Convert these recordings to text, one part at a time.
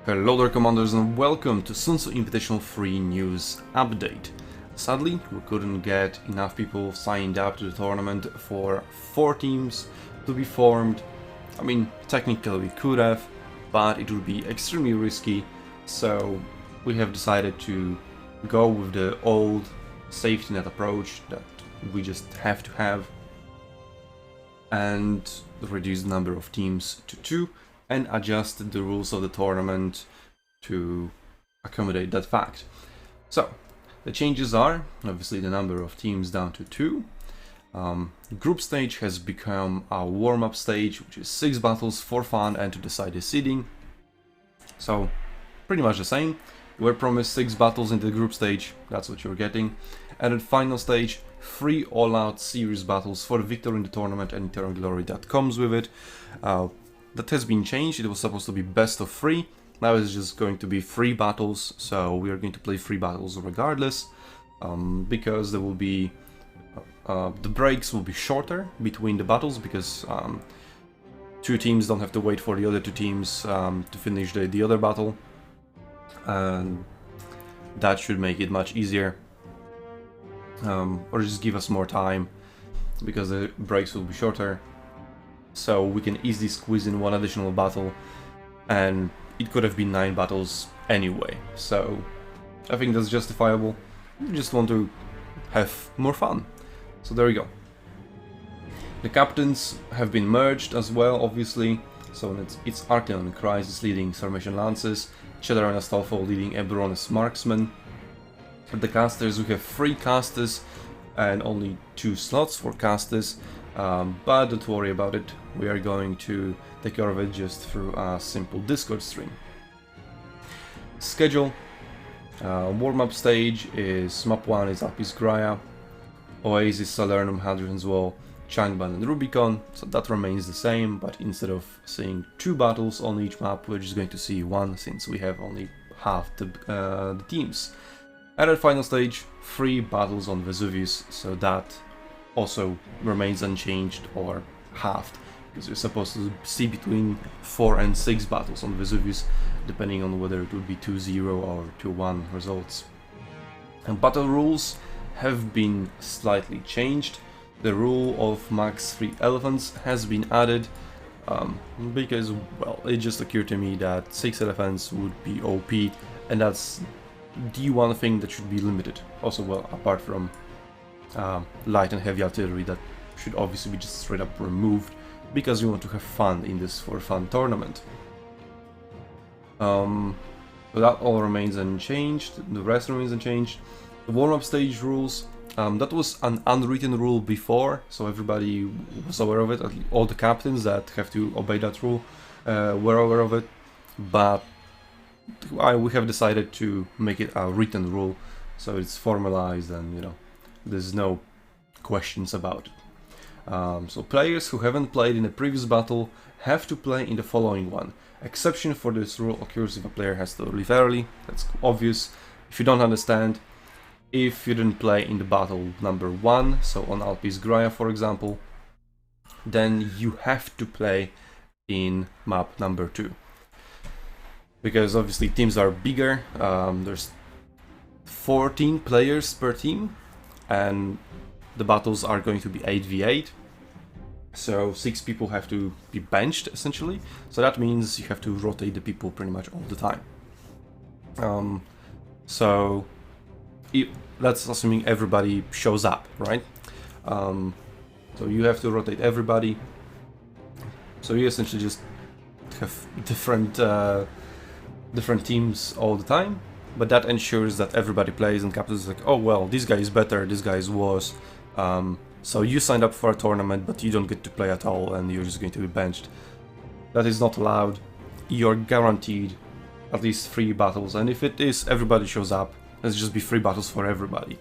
Hello there, commanders, and welcome to SUNTZU Invitational free news update. Sadly, we couldn't get enough people signed up to the tournament for 4 teams to be formed. I mean, technically we could have, but it would be extremely risky, so we have decided to go with the old safety net approach that we just have to have and reduce the number of teams to 2 and adjust the rules of the tournament to accommodate that fact. So, the changes are, obviously, the number of teams down to 2. Group stage has become a warm-up stage, which is 6 battles for fun and to decide the seeding. So, pretty much the same. You were promised 6 battles in the group stage, that's what you're getting. And at final stage, 3 all-out series battles for the victor in the tournament and eternal glory that comes with it. That has been changed. It was supposed to be best of 3. Now it's just going to be 3 battles, so we are going to play 3 battles regardless, because there will be the breaks will be shorter between the battles, because 2 teams don't have to wait for the other 2 teams to finish the other battle, and that should make it much easier, or just give us more time because the breaks will be shorter. So we can easily squeeze in 1 additional battle, and it could have been 9 battles anyway. So I think that's justifiable. We just want to have more fun. So there we go. The captains have been merged as well, obviously. So it's Arteon Crisis leading Sarmatian Lances, Cheddar and Astolfo leading Eberron's Marksmen. For the casters, we have 3 casters and only 2 slots for casters. But don't worry about it, we are going to take care of it just through a simple Discord stream. Schedule. Warm-up stage is map 1 is Apis Graia, Oasis, Salernum, Hadrian's Wall, Changban and Rubicon, so that remains the same, but instead of seeing 2 battles on each map, we're just going to see 1 since we have only half the teams. And at final stage, 3 battles on Vesuvius, so that also remains unchanged or halved, because you're supposed to see between 4 and 6 battles on Vesuvius, depending on whether it would be 2-0 or 2-1 results. And battle rules have been slightly changed. The rule of max 3 elephants has been added, because, well, it just occurred to me that 6 elephants would be OP, and that's the one thing that should be limited. Also, well, apart from light and heavy artillery, that should obviously be just straight up removed, because we want to have fun in this for fun tournament. But that all remains unchanged, the rest remains unchanged. The warm-up stage rules, that was an unwritten rule before, so everybody was aware of it. All the captains that have to obey that rule were aware of it, but we have decided to make it a written rule, so it's formalized and, you know, there's no questions about it. So players who haven't played in a previous battle have to play in the following one. Exception for this rule occurs if a player has to leave early. That's obvious. If you don't understand, if you didn't play in the battle number 1, so on Alpis Graia for example, then you have to play in map number 2. Because obviously teams are bigger, there's 14 players per team, and the battles are going to be 8v8, so 6 people have to be benched essentially, so that means you have to rotate the people pretty much all the time. That's assuming everybody shows up, right? So you have to rotate everybody, so you essentially just have different teams all the time. But that ensures that everybody plays, and captains is like, oh well, this guy is better, this guy is worse. So you signed up for a tournament, but you don't get to play at all, and you're just going to be benched. That is not allowed. You're guaranteed at least 3 battles, and if it is everybody shows up, let's just be 3 battles for everybody.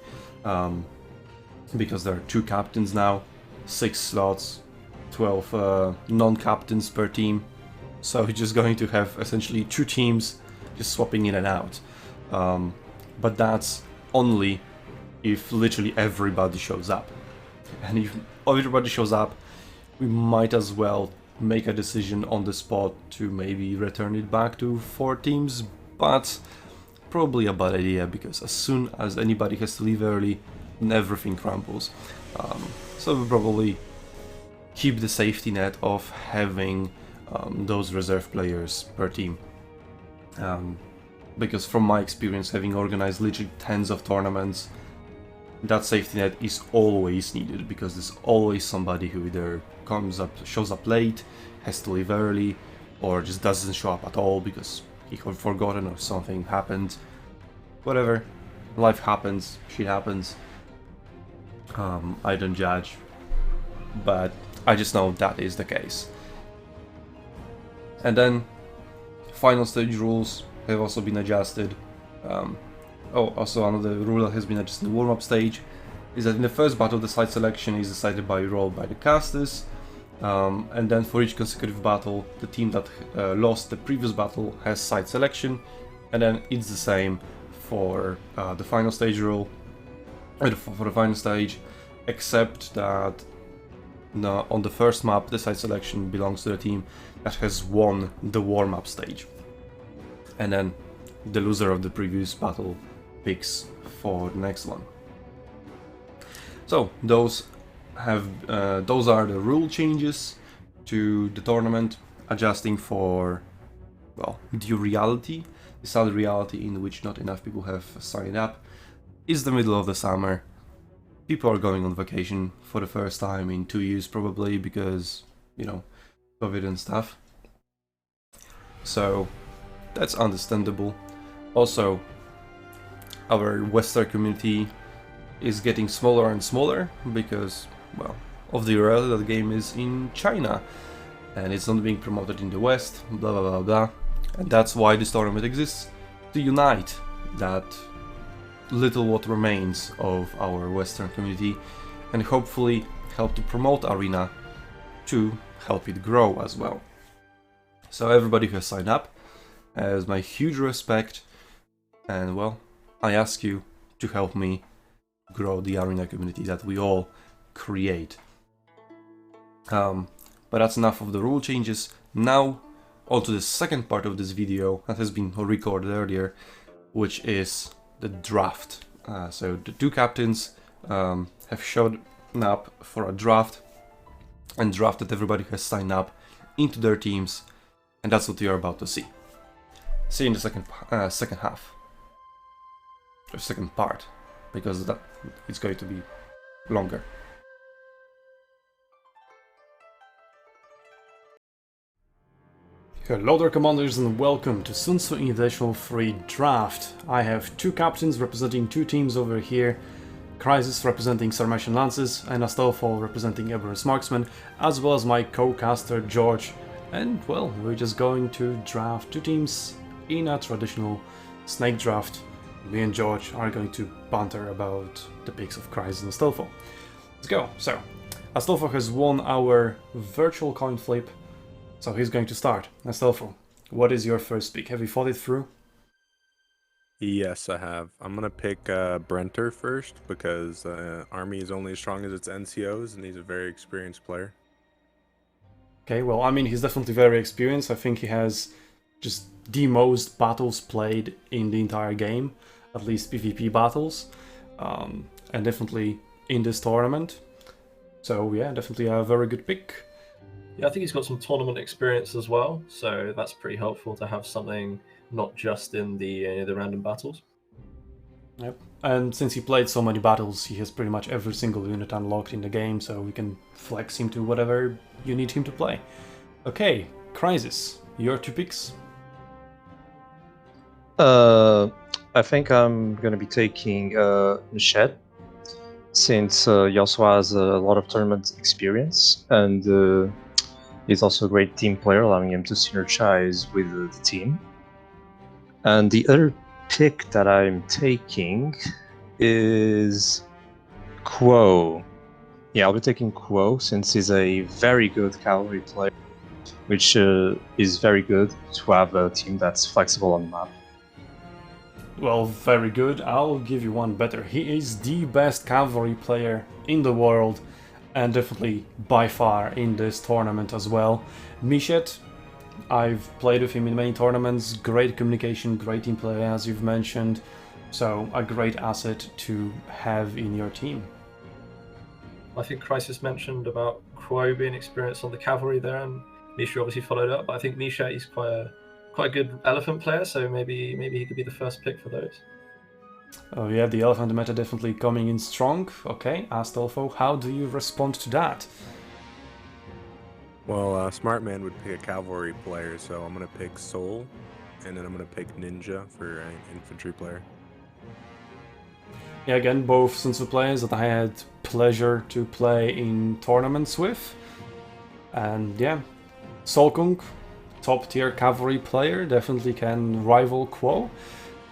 Because there are 2 captains now, 6 slots, 12 non-captains per team. So you're just going to have essentially 2 teams just swapping in and out. But that's only if literally everybody shows up. And if everybody shows up, we might as well make a decision on the spot to maybe return it back to 4 teams, but probably a bad idea, because as soon as anybody has to leave early, then everything crumbles. So we'll probably keep the safety net of having those reserve players per team. Because from my experience, having organized literally tens of tournaments, that safety net is always needed, because there's always somebody who either shows up late, has to leave early, or just doesn't show up at all because he had forgotten or something happened. Whatever, life happens, shit happens. I don't judge, but I just know that is the case. And then final stage rules have also been adjusted. Also another rule that has been adjusted in the warm-up stage is that in the first battle the side selection is decided by roll by the casters, and then for each consecutive battle the team that lost the previous battle has side selection, and then it's the same for the final stage rule, for the final stage, except that on the first map the side selection belongs to the team that has won the warm-up stage, and then the loser of the previous battle picks for the next one. So those are the rule changes to the tournament, adjusting for, well, the reality, the sad reality in which not enough people have signed up. It's the middle of the summer. People are going on vacation for the first time in 2 years probably, because, you know, COVID and stuff. So that's understandable. Also, our Western community is getting smaller and smaller because, well, of the reality that the game is in China and it's not being promoted in the West, blah blah blah blah. And that's why this tournament exists, to unite that little what remains of our Western community and hopefully help to promote Arena to help it grow as well. So everybody who has signed up has my huge respect, and well, I ask you to help me grow the Arena community that we all create. But that's enough of the rule changes. Now on to the second part of this video that has been recorded earlier, which is the draft. So the 2 captains have shown up for a draft and drafted everybody who has signed up into their teams, and that's what you're about to see. See you in the second half. Or second part, because that it's going to be longer. Hello there, commanders, and welcome to SUNTZU Invitational Free Draft. I have 2 captains representing 2 teams over here. Crisis representing Sarmatian Lances and Astolfo representing Everest Marksman, as well as my co-caster George. And well, we're just going to draft 2 teams in a traditional snake draft. Me and George are going to banter about the picks of Crisis and Astolfo. Let's go. So, Astolfo has won our virtual coin flip, so he's going to start. Astolfo, what is your first pick? Have you thought it through? Yes, I have. I'm gonna pick Brenter first because Army is only as strong as its NCOs, and he's a very experienced player. Okay, well, I mean, he's definitely very experienced. I think he has just the most battles played in the entire game, at least PvP battles, and definitely in this tournament. So yeah, definitely a very good pick. Yeah, I think he's got some tournament experience as well, so that's pretty helpful to have something not just in the random battles. Yep, and since he played so many battles, he has pretty much every single unit unlocked in the game, so we can flex him to whatever you need him to play. Okay, Crisis, your 2 picks? I think I'm gonna be taking Nished, since he also has a lot of tournament experience, and he's also a great team player, allowing him to synergize with the team. And the other pick that I'm taking is Quo. Yeah, I'll be taking Quo since he's a very good cavalry player, which is very good to have a team that's flexible on the map. Well, very good. I'll give you one better. He is the best cavalry player in the world, and definitely by far in this tournament as well. Mishet, I've played with him in many tournaments, great communication, great team player as you've mentioned, so a great asset to have in your team. I think Crisis mentioned about Quo being experienced on the cavalry there, and Misha obviously followed up, but I think Misha is quite a good elephant player, so maybe he could be the first pick for those. Oh yeah, the elephant meta definitely coming in strong. Okay, Astolfo, how do you respond to that? Well, Smart Man would pick a cavalry player, so I'm gonna pick Soul, and then I'm gonna pick Ninja for an infantry player. Yeah, again, both SUNTZU players that I had pleasure to play in tournaments with. And yeah, Solkung, top tier cavalry player, definitely can rival Quo.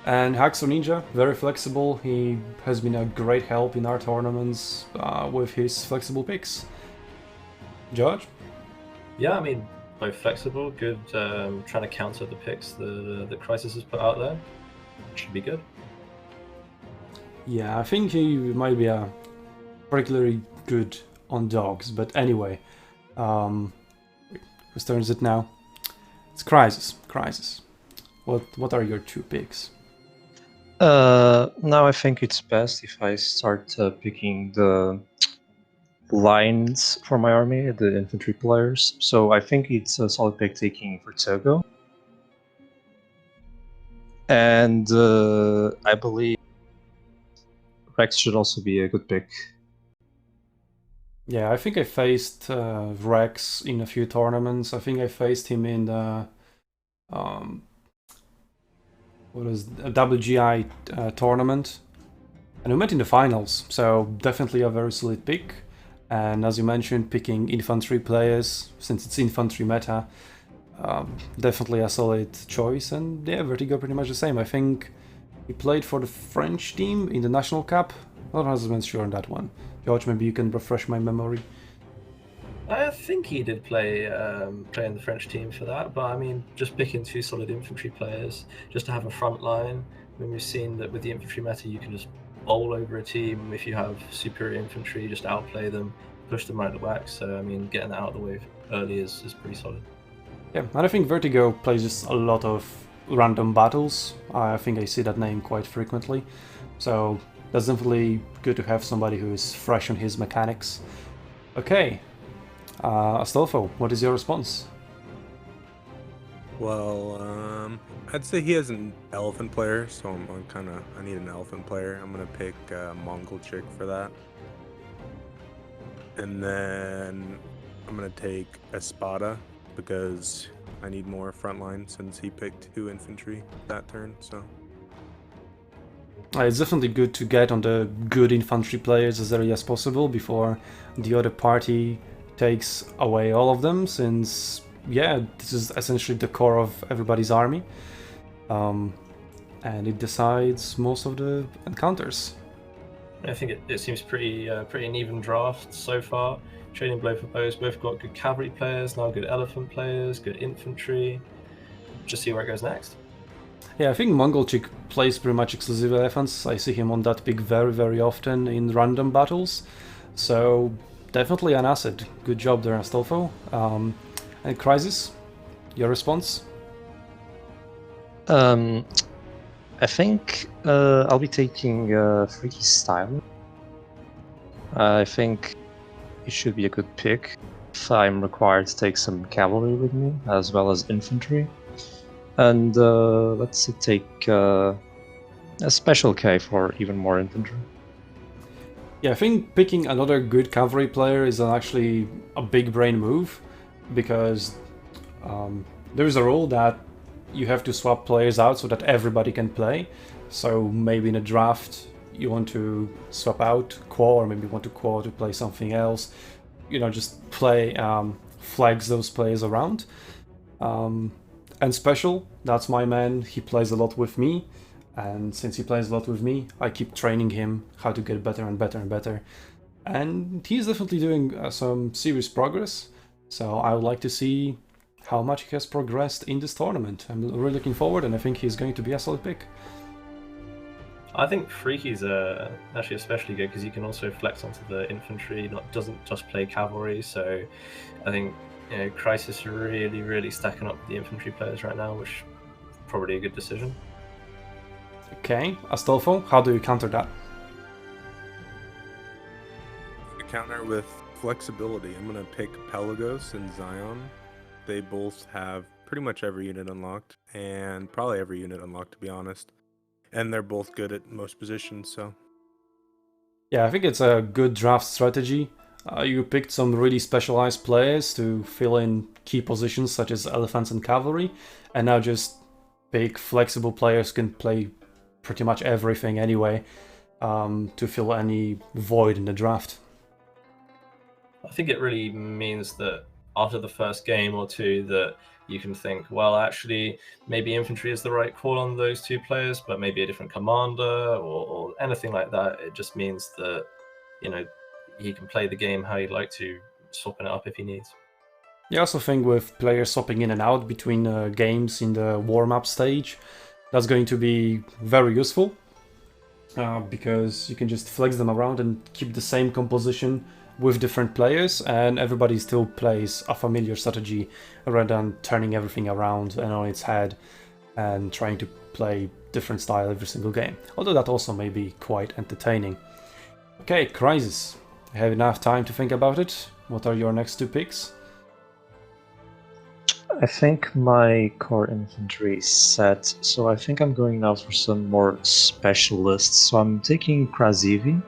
And Haxo Ninja, very flexible. He has been a great help in our tournaments with his flexible picks. George? Yeah, I mean, both flexible, good, trying to counter the picks the Crisis has put out there. Should be good. Yeah, I think he might be a particularly good on dogs, but anyway, whose turn is it now? It's Crisis. Crisis. What are your two picks? Now I think it's best if I start picking the lines for my army, the infantry players. So I think it's a solid pick taking Vertigo. And I believe Rex should also be a good pick. Yeah, I think I faced Rex in a few tournaments. I think I faced him in the what is a WGI tournament, and we met in the finals. So definitely a very solid pick. And as you mentioned, picking infantry players since it's infantry meta, definitely a solid choice. And yeah, Vertigo pretty much the same. I think he played for the French team in the National Cup. Not 100% sure on that one. George, maybe you can refresh my memory. I think he did play in the French team for that, but I mean, just picking two solid infantry players just to have a front line. When we've seen that with the infantry meta, you can just bowl over a team if you have superior infantry, just outplay them, push them right at the whack. So I mean, getting that out of the way early is pretty solid. Yeah, and I think Vertigo plays just a lot of random battles. I think I see that name quite frequently. So that's definitely good to have somebody who is fresh on his mechanics. Okay, Astolfo, what is your response? Well, I'd say he has an elephant player, so I need an elephant player. I'm gonna pick Mongol Chick for that, and then I'm gonna take Espada because I need more frontline since he picked 2 infantry that turn. So It's definitely good to get on the good infantry players as early as possible before the other party takes away all of them, since yeah, this is essentially the core of everybody's army, and it decides most of the encounters. I think it seems pretty an even draft so far. Trading blow for bows, both got good cavalry players, now good elephant players, good infantry. Just see where it goes next. Yeah, I think Mongolchik plays pretty much exclusive elephants. I see him on that pick very, very often in random battles. So definitely an asset. Good job there, Astolfo. And Crisis, your response? I think I'll be taking Freaky Style. I think it should be a good pick if I'm required to take some cavalry with me, as well as infantry. And let's take a special K for even more infantry. Yeah, I think picking another good cavalry player is actually a big brain move, because there's a rule that you have to swap players out so that everybody can play. So maybe in a draft you want to swap out Quo, or maybe you want to Quo to play something else. You know, just play, flags those players around. And Special, that's my man. He plays a lot with me, and since he plays a lot with me, I keep training him how to get better and better and better. And he's definitely doing some serious progress, so I would like to see how much he has progressed in this tournament. I'm really looking forward, and I think he's going to be a solid pick. I think Freaky's actually especially good because you can also flex onto the infantry. Doesn't just play cavalry. So I think Crisis are really stacking up the infantry players right now, which is probably a good decision. Okay, Astolfo, how do you counter that? To counter with flexibility, I'm gonna pick Pelagos and Zion. They both have pretty much every unit unlocked, and probably every unit unlocked, to be honest. And they're both good at most positions, so. Yeah, I think it's a good draft strategy. You picked some really specialized players to fill in key positions such as elephants and cavalry, and now just pick flexible players who can play pretty much everything anyway, to fill any void in the draft. I think it really means that after the first game or two that you can think, well, actually, maybe infantry is the right call on those two players, but maybe a different commander or anything like that. It just means that, he can play the game how he'd like to, swapping it up if he needs. I also think with players swapping in and out between games in the warm-up stage, that's going to be very useful, because you can just flex them around and keep the same composition with different players, and everybody still plays a familiar strategy rather than turning everything around and on its head and trying to play different style every single game. Although that also may be quite entertaining. Okay, Crisis. You have enough time to think about it? What are your next two picks? I think my core infantry is set, so I think I'm going now for some more specialists. So I'm taking Krasivi.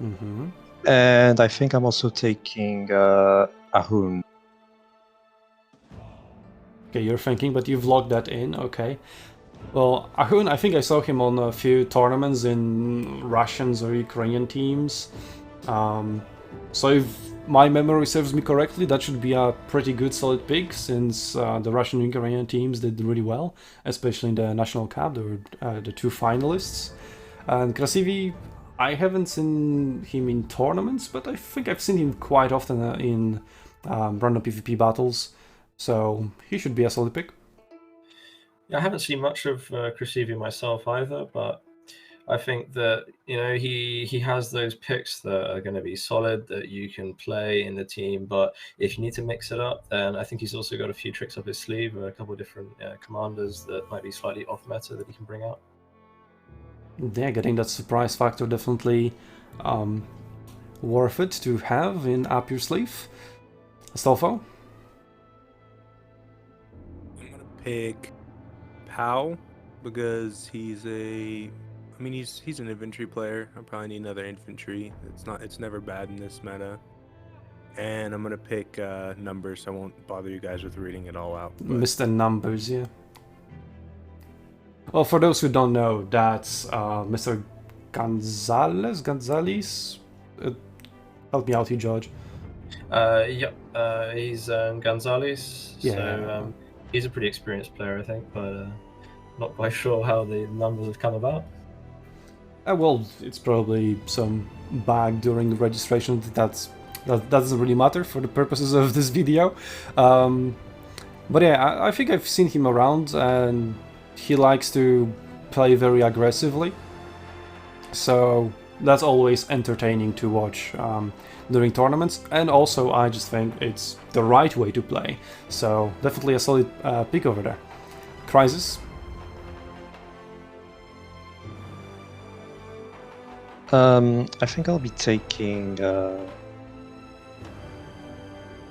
Mm-hmm. And I think I'm also taking Ahun. Okay, you're thinking, but you've locked that in, okay. Well, Ahun, I think I saw him on a few tournaments in Russians or Ukrainian teams. So if my memory serves me correctly, that should be a pretty good solid pick, since the Russian and Ukrainian teams did really well, especially in the National Cup. There were the two finalists. And Krasivi, I haven't seen him in tournaments, but I think I've seen him quite often in random PvP battles, so he should be a solid pick. Yeah, I haven't seen much of Krasivi myself either, but I think that he has those picks that are going to be solid that you can play in the team. But if you need to mix it up, then I think he's also got a few tricks up his sleeve, a couple of different commanders that might be slightly off meta that he can bring out. Yeah, getting that surprise factor definitely worth it to have up your sleeve. Astolfo? I'm gonna pick Pow because he's an infantry player. I probably need another infantry. It's never bad in this meta. And I'm gonna pick Numbers. I won't bother you guys with reading it all out. But... Mr. Numbers, yeah. Well, for those who don't know, that's Mr. Gonzalez? Help me out here, George. He's Gonzalez. Yeah. So he's a pretty experienced player, I think, but not quite sure how the numbers have come about. Well, it's probably some bug during the registration. That doesn't really matter for the purposes of this video. But yeah, I think I've seen him around, and he likes to play very aggressively. So that's always entertaining to watch during tournaments, and also I just think it's the right way to play. So definitely a solid pick over there. Crisis? I think I'll be taking.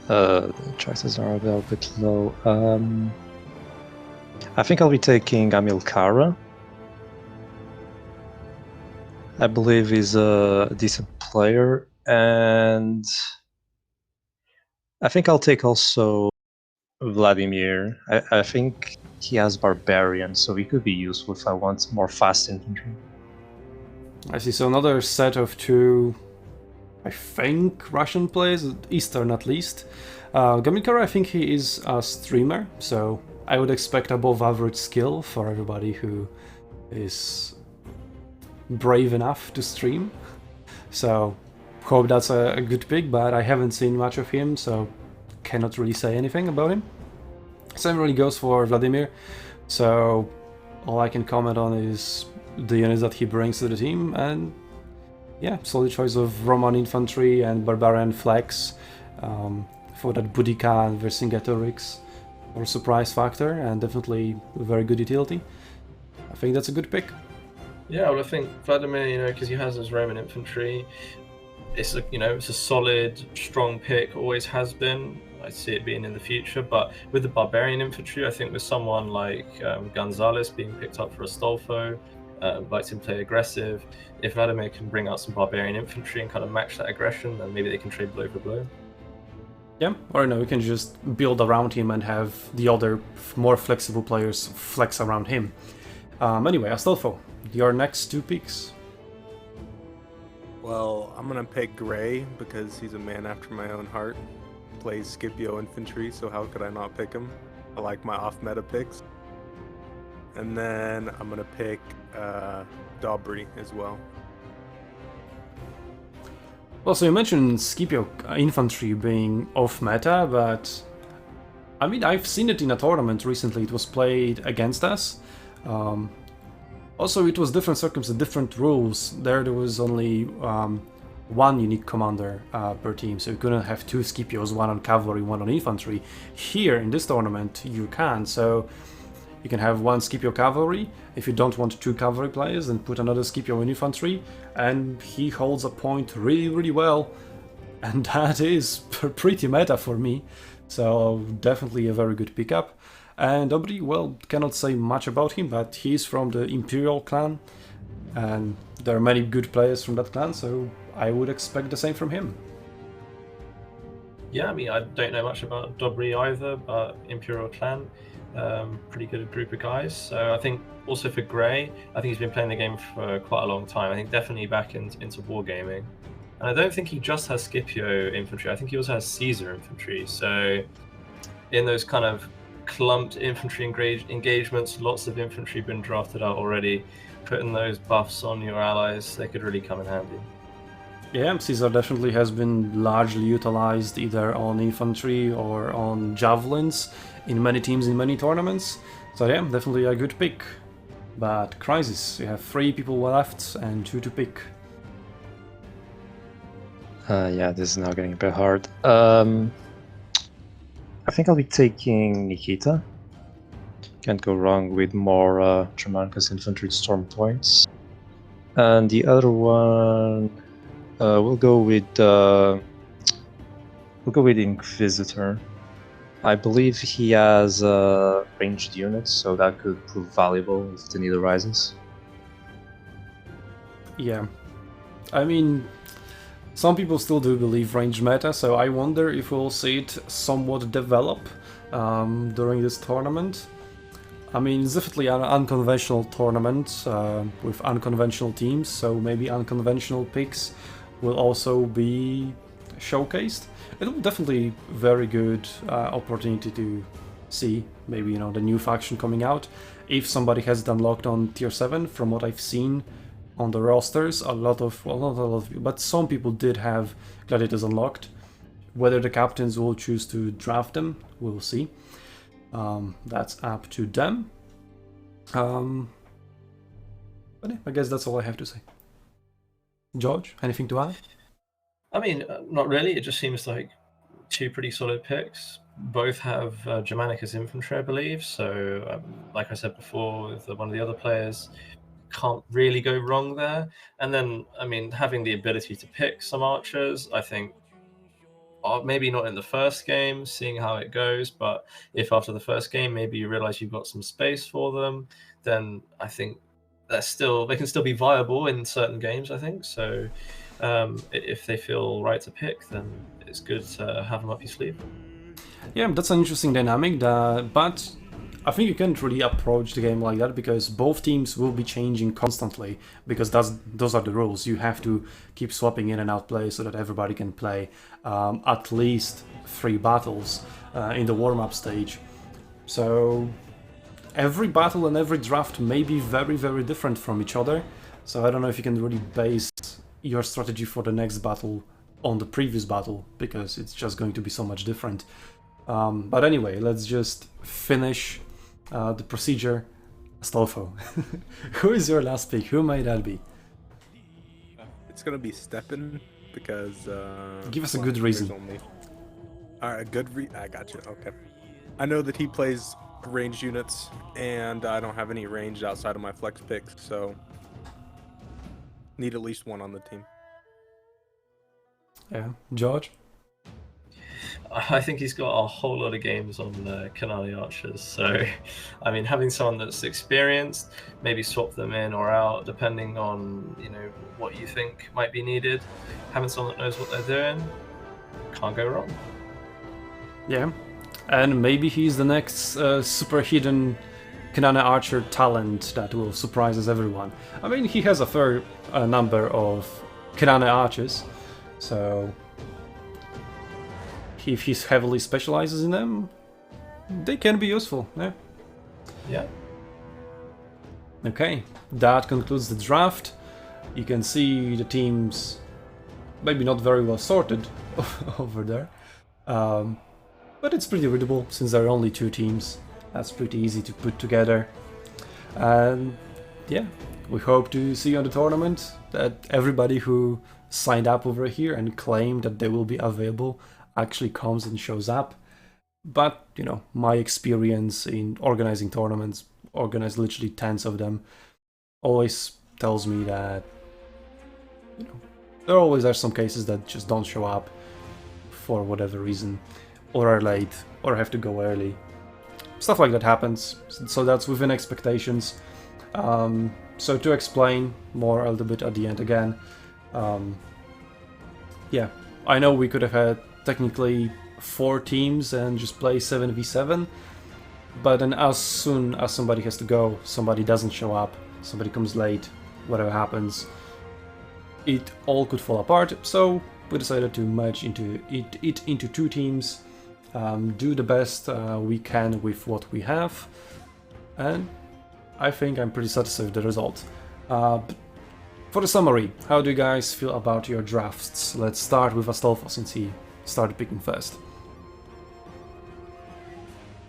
The choices are a little bit low. I think I'll be taking Amilcara. I believe he's a decent player, and I think I'll take also Vladimir. I think he has Barbarian, so he could be useful if I want more fast infantry. I see, so another set of two, I think, Russian players, Eastern at least. Gamilkar, I think he is a streamer, so I would expect above average skill for everybody who is brave enough to stream. So hope that's a good pick, but I haven't seen much of him, so cannot really say anything about him. Same really goes for Vladimir. So all I can comment on is the units that he brings to the team, and yeah, solid choice of Roman infantry and barbarian flex for that Boudica and Vercingetorix or surprise factor, and definitely a very good utility. I think that's a good pick. Yeah, well, I think Vladimir, because he has his Roman infantry, it's a solid, strong pick. Always has been. I see it being in the future, but with the barbarian infantry, I think with someone like Gonzalez being picked up for Astolfo, likes him to play aggressive. If Vladimir can bring out some barbarian infantry and kind of match that aggression, then maybe they can trade blow for blow. Yeah, or no, you can just build around him and have the other more flexible players flex around him. Anyway, Astolfo, your next 2 picks. Well, I'm gonna pick Gray because he's a man after my own heart. Plays Scipio infantry, so how could I not pick him? I like my off-meta picks. And then I'm gonna pick Dobry as well. Well, so you mentioned Scipio infantry being off meta, but I mean, I've seen it in a tournament recently. It was played against us. Also, it was different circumstances, different rules. There was only one unique commander per team, so you couldn't have 2 Scipios, one on cavalry, one on infantry. Here, in this tournament, you can, so you can have 1 Scipio cavalry. If you don't want 2 cavalry players, then put another Scipio in infantry, and he holds a point really, really well, and that is pretty meta for me, so definitely a very good pickup. And Dobry, well, cannot say much about him, but he's from the Imperial clan, and there are many good players from that clan, so I would expect the same from him. Yeah, I mean, I don't know much about Dobry either, but Imperial clan, pretty good group of guys. So I think also for Gray, I think he's been playing the game for quite a long time. I think definitely back into wargaming. And I don't think he just has Scipio infantry. I think he also has Caesar infantry. So in those kind of clumped infantry engagements, lots of infantry been drafted out already. Putting those buffs on your allies, they could really come in handy. Yeah, Caesar definitely has been largely utilized either on infantry or on javelins in many teams in many tournaments. So yeah, definitely a good pick. But Crisis, you have 3 people left and 2 to pick. Yeah, this is now getting a bit hard. I think I'll be taking Nikita. Can't go wrong with more Germanicus infantry storm points. And the other one, we'll go with Inquisitor. I believe he has ranged units, so that could prove valuable if the need arises. Yeah, I mean, some people still do believe range meta, so I wonder if we'll see it somewhat develop during this tournament. I mean, it's definitely an unconventional tournament with unconventional teams, so maybe unconventional picks will also be showcased. It will definitely very good opportunity to see maybe, the new faction coming out. If somebody has it unlocked on tier 7, from what I've seen on the rosters, a lot of, well, not a lot of, but some people did have gladiators unlocked. Whether the captains will choose to draft them, we'll see. That's up to them. But yeah, I guess that's all I have to say. George, anything to add? I mean, not really. It just seems like 2 pretty solid picks. Both have Germanicus infantry, I believe. So, like I said before, with one of the other players, can't really go wrong there. And then, I mean, having the ability to pick some archers, I think, maybe not in the first game, seeing how it goes, but if after the first game maybe you realize you've got some space for them, then I think they can still be viable in certain games, I think. So if they feel right to pick, then it's good to have them up your sleeve. Yeah, that's an interesting dynamic, but I think you can't really approach the game like that because both teams will be changing constantly, because those are the rules. You have to keep swapping in and out play so that everybody can play at least 3 battles in the warm-up stage. So every battle and every draft may be very, very different from each other. So I don't know if you can really base your strategy for the next battle on the previous battle, because it's just going to be so much different. But anyway, let's just finish the procedure Astolfo. Who is your last pick? Who might that be? It's gonna be Steppen because. Give us a good reason. All right, I got you. Okay. I know that he plays ranged units, and I don't have any ranged outside of my flex picks, so need at least one on the team. Yeah, George. I think he's got a whole lot of games on Kanali Archers, so I mean, having someone that's experienced, maybe swap them in or out depending on what you think might be needed. Having someone that knows what they're doing, can't go wrong. Yeah, and maybe he's the next super hidden Kanana Archer talent that will surprise us everyone. I mean, he has a fair number of Kanana Archers, so if he heavily specializes in them, they can be useful. Yeah. Yeah. Okay, that concludes the draft. You can see the teams maybe not very well sorted over there. But it's pretty readable since there are only 2 teams. That's pretty easy to put together. And yeah, we hope to see you on the tournament, that everybody who signed up over here and claimed that they will be available actually comes and shows up. But, my experience in organizing tournaments, organized literally tens of them, always tells me that, there always are some cases that just don't show up for whatever reason, or are late, or have to go early. Stuff like that happens, so that's within expectations. So to explain more a little bit at the end again, yeah, I know we could have had technically 4 teams and just play 7v7, but then as soon as somebody has to go, somebody doesn't show up, somebody comes late, whatever happens, it all could fall apart. So we decided to merge into 2 teams, do the best we can with what we have, and I think I'm pretty satisfied with the result. But for the summary, how do you guys feel about your drafts? Let's start with Astolfo since he started picking first.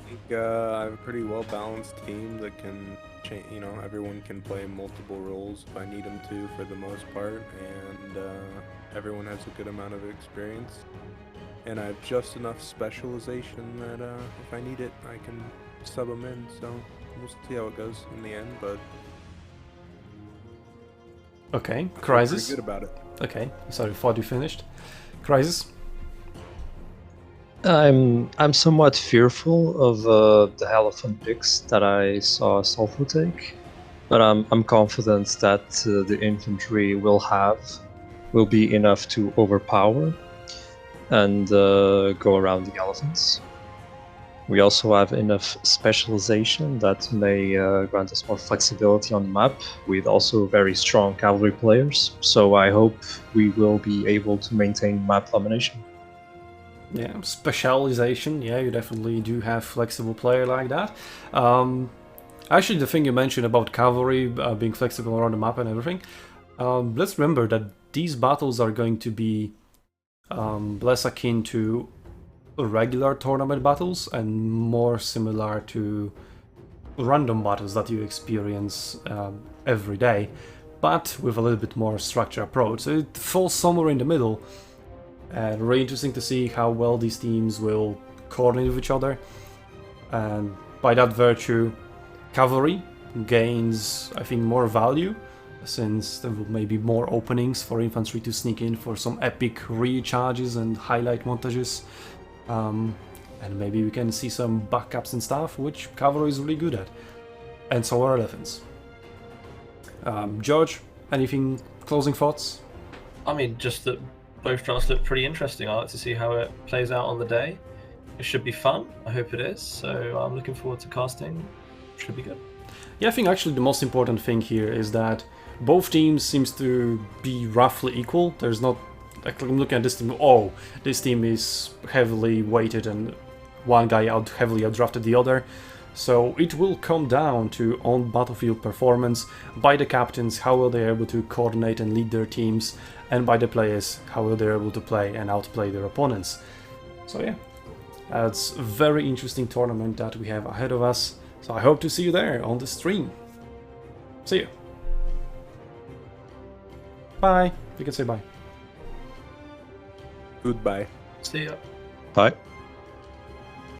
I think I have a pretty well-balanced team that can change. Everyone can play multiple roles if I need them to, for the most part, and everyone has a good amount of experience. And I have just enough specialization that if I need it, I can sub them in. So we'll see how it goes in the end. But okay, I'm Crisis. pretty good about it. Okay, sorry, thought you finished. Crisis. I'm somewhat fearful of the elephant picks that I saw Sulfur take, but I'm confident that the infantry will be enough to overpower and go around the elephants. We also have enough specialization that may grant us more flexibility on the map, with also very strong cavalry players, so I hope we will be able to maintain map domination. Yeah, specialization. Yeah, you definitely do have flexible player like that. Actually, the thing you mentioned about cavalry being flexible around the map and everything, let's remember that these battles are going to be less akin to regular tournament battles and more similar to random battles that you experience every day, but with a little bit more structured approach. So it falls somewhere in the middle. And really interesting to see how well these teams will coordinate with each other. And by that virtue, cavalry gains, I think, more value, since there will maybe more openings for infantry to sneak in for some epic recharges and highlight montages. And maybe we can see some backups and stuff, which cavalry is really good at. And so are elephants. George, anything, closing thoughts? I mean, just that both drafts look pretty interesting. I like to see how it plays out on the day. It should be fun. I hope it is. So I'm looking forward to casting. Should be good. Yeah, I think actually the most important thing here is that both teams seems to be roughly equal. There's not, like, I'm looking at this team, oh, this team is heavily weighted and one guy heavily outdrafted the other. So it will come down to on battlefield performance by the captains, how well they're able to coordinate and lead their teams, and by the players, how well they're able to play and outplay their opponents. So yeah, it's a very interesting tournament that we have ahead of us. So I hope to see you there on the stream. See you. Bye. You can say bye. Goodbye. See ya. Bye.